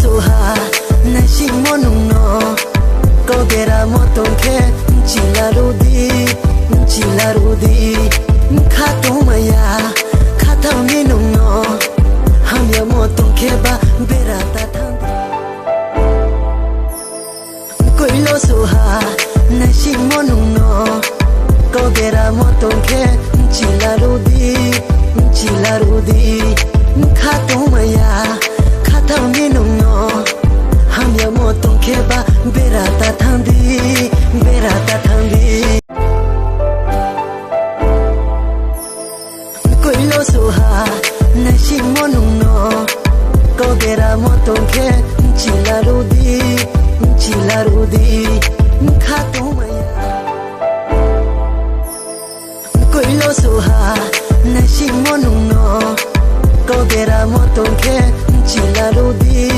soha nashi monuno kogera motonke chilarudi khatomaya khatamino hamya motonke ba berata thandi koilo soha nashi monuno kogera motonke chilarudi khatomaya khatamino hamya motonke ba berata thandi koilo soha nashi monuno kogera motonke chilarudi khatomaya koilo soha nashi monuno kogera motonke chilarudi